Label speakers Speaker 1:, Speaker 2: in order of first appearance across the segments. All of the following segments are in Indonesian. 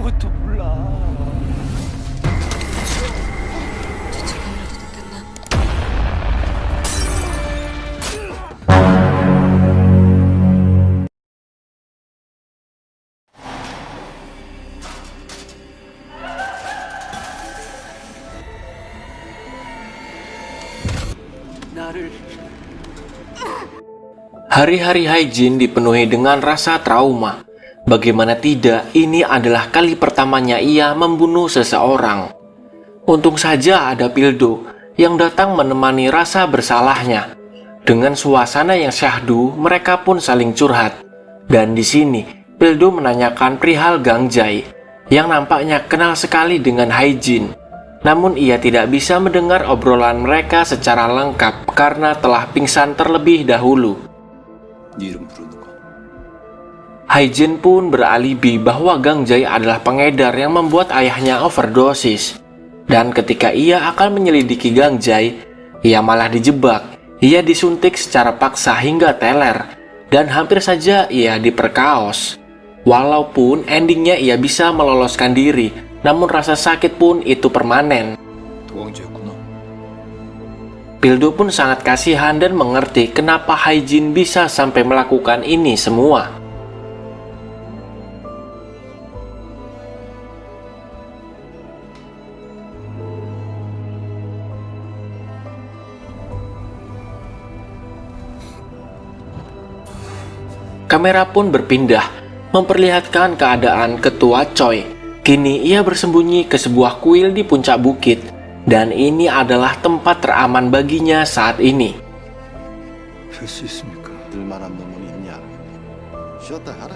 Speaker 1: 아무것도 몰라.
Speaker 2: 지금이라도 됐나?
Speaker 1: 나를
Speaker 3: Hari-hari Haijin dipenuhi dengan rasa trauma. Bagaimana tidak, ini adalah kali pertamanya ia membunuh seseorang. Untung saja ada Pildo yang datang menemani rasa bersalahnya. Dengan suasana yang syahdu, mereka pun saling curhat. Dan di sini, Pildo menanyakan perihal Gangjai yang nampaknya kenal sekali dengan Haijin. Namun ia tidak bisa mendengar obrolan mereka secara lengkap karena telah pingsan terlebih dahulu.
Speaker 1: 네 이름 부르는 거.
Speaker 3: Haijin pun beralibi bahwa Gangjai adalah pengedar yang membuat ayahnya overdosis. Dan ketika ia akan menyelidiki Gangjai, ia malah dijebak. Ia disuntik secara paksa hingga teler, dan hampir saja ia diperkaos. Walaupun endingnya ia bisa meloloskan diri, namun rasa sakit pun itu permanen.
Speaker 1: 도망자였구나.
Speaker 3: Pildo pun sangat kasihan dan mengerti kenapa Haijin bisa sampai melakukan ini semua. Kamera pun berpindah, memperlihatkan keadaan ketua Choi. Kini ia bersembunyi ke sebuah kuil di puncak bukit, dan ini adalah tempat teraman baginya saat ini.
Speaker 1: 할 수 있습니까? 들만한 놈은 있냐? 쉬었다 가라.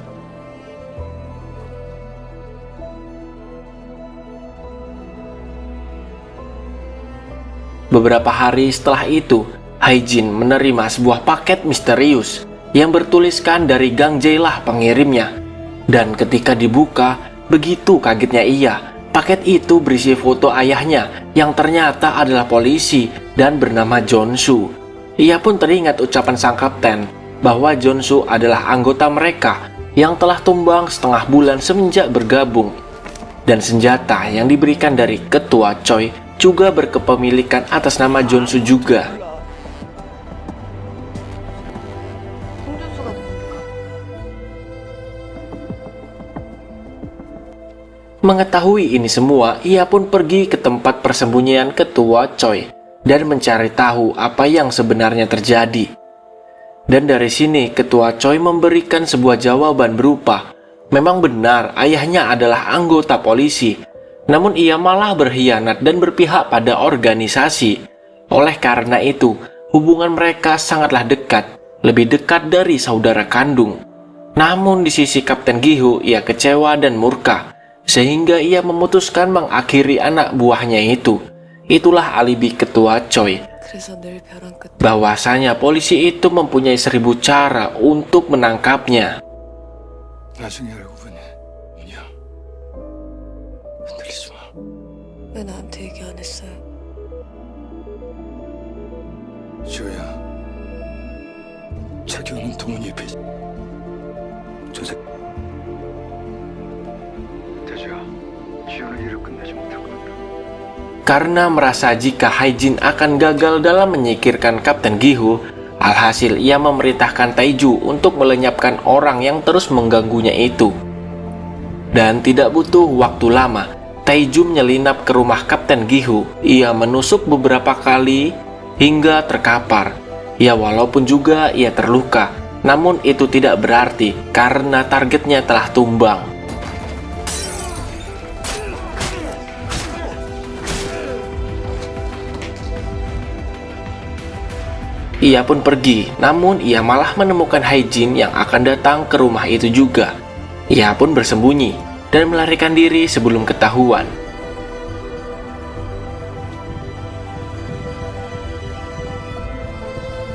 Speaker 3: Beberapa hari setelah itu, Haijin menerima sebuah paket misterius yang bertuliskan dari Gangjai lah pengirimnya. Dan ketika dibuka, begitu kagetnya ia. Paket itu berisi foto ayahnya yang ternyata adalah polisi dan bernama Jonsu. Ia pun teringat ucapan sang kapten bahwa Jonsu adalah anggota mereka yang telah tumbang setengah bulan semenjak bergabung. Dan senjata yang diberikan dari ketua Choi juga berkepemilikan atas nama Jonsu juga.
Speaker 2: 홍준수가 누굽니까?
Speaker 3: Mengetahui ini semua, ia pun pergi ke tempat persembunyian ketua Choi dan mencari tahu apa yang sebenarnya terjadi. Dan dari sini ketua Choi memberikan sebuah jawaban berupa, memang benar ayahnya adalah anggota polisi, namun ia malah berkhianat dan berpihak pada organisasi. Oleh karena itu, hubungan mereka sangatlah dekat, lebih dekat dari saudara kandung. Namun di sisi Kapten Gihu, ia kecewa dan murka, sehingga ia memutuskan mengakhiri anak buahnya itu. Itulah alibi ketua Choi,
Speaker 2: 그래서 늘 벼랑 끝
Speaker 3: bahwasanya polisi itu mempunyai 1000 cara untuk menangkapnya.
Speaker 1: 나중에 알고 보니 뭐냐? 흔들리지 마.
Speaker 2: 왜 나한테 얘기 안 했어요?
Speaker 1: 지호야. 자기 오는 동훈이 옆에 저새 대주야. 지호는 일을 끝내지 못할 것 같다.
Speaker 3: Karena merasa jika Haijin akan gagal dalam menyingkirkan Kapten Gihu, alhasil ia memerintahkan Taiju untuk melenyapkan orang yang terus mengganggunya itu. Dan tidak butuh waktu lama, Taiju menyelinap ke rumah Kapten Gihu. Ia menusuk beberapa kali hingga terkapar. Ya walaupun juga ia terluka, namun itu tidak berarti karena targetnya telah tumbang. Ia pun pergi, namun ia malah menemukan Haijin yang akan datang ke rumah itu juga. Ia pun bersembunyi dan melarikan diri sebelum ketahuan.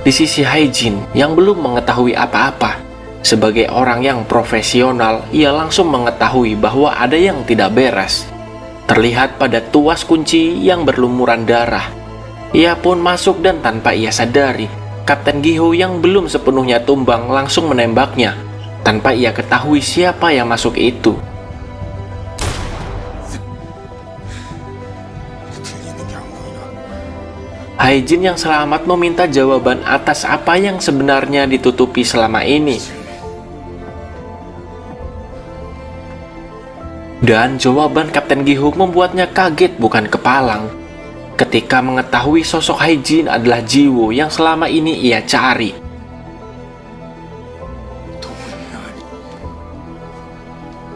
Speaker 3: Di sisi Haijin yang belum mengetahui apa-apa, sebagai orang yang profesional, ia langsung mengetahui bahwa ada yang tidak beres. Terlihat pada tuas kunci yang berlumuran darah. Ia pun masuk dan tanpa ia sadari, Kapten Gihu yang belum sepenuhnya tumbang langsung menembaknya, tanpa ia ketahui siapa yang masuk itu. Haijin yang selamat meminta jawaban atas apa yang sebenarnya ditutupi selama ini. Dan jawaban Kapten Gi-hook membuatnya kaget bukan kepalang ketika mengetahui sosok Haijin adalah Jiwoo yang selama ini ia cari.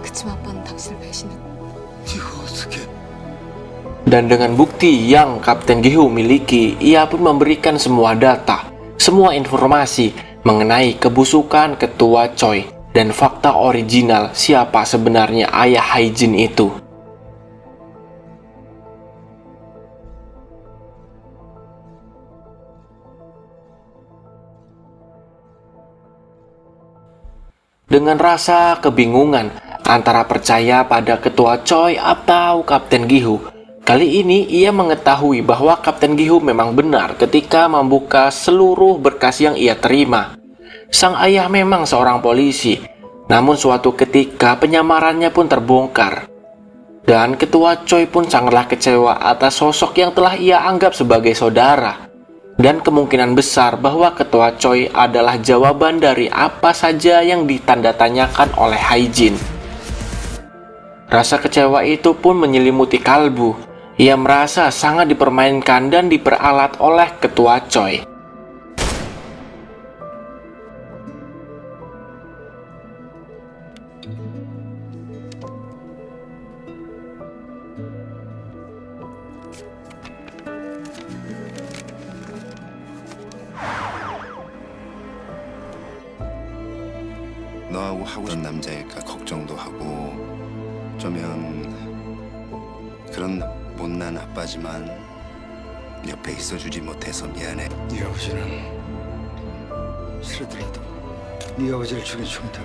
Speaker 2: 그치만 아빠는 당신을 배신했.
Speaker 1: 네가 어떻게?
Speaker 3: Dan dengan bukti yang Kapten Gi-hook miliki, ia pun memberikan semua data, semua informasi mengenai kebusukan ketua Choi dan fakta original siapa sebenarnya ayah Haijin itu. Dengan rasa kebingungan antara percaya pada ketua Choi atau Kapten Gi-hook, kali ini ia mengetahui bahwa Kapten Gi-hook memang benar ketika membuka seluruh berkas yang ia terima. Sang ayah memang seorang polisi, namun suatu ketika penyamarannya pun terbongkar. Dan ketua Choi pun sangatlah kecewa atas sosok yang telah ia anggap sebagai saudara. Dan kemungkinan besar bahwa ketua Choi adalah jawaban dari apa saja yang ditandatanyakan oleh Haijin. Rasa kecewa itu pun menyelimuti kalbu. Ia merasa sangat dipermainkan dan diperalat oleh ketua Choi.
Speaker 1: 너하고 하고 싶은 남자일까 걱정도 하고 어쩌면 그런 못난 아빠지만 옆에 있어주지 못해서 미안해. 네 아버지는 싫어더라도 네 아버지를 죽인 총이다.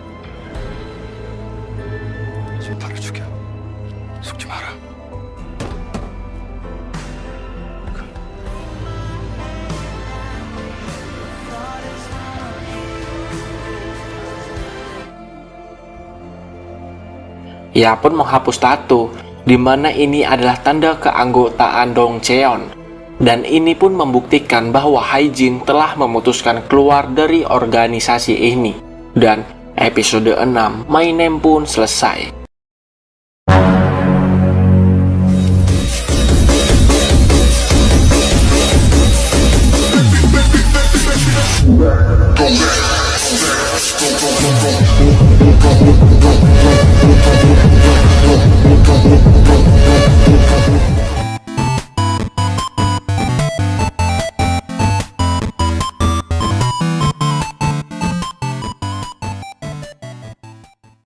Speaker 1: 지금 바로 죽여. 속지 마라.
Speaker 3: Ia pun menghapus tato, di mana ini adalah tanda keanggotaan Dong Cheon. Dan ini pun membuktikan bahwa Haijin telah memutuskan keluar dari organisasi ini. Dan episode 6 My Name pun selesai.
Speaker 4: Go back.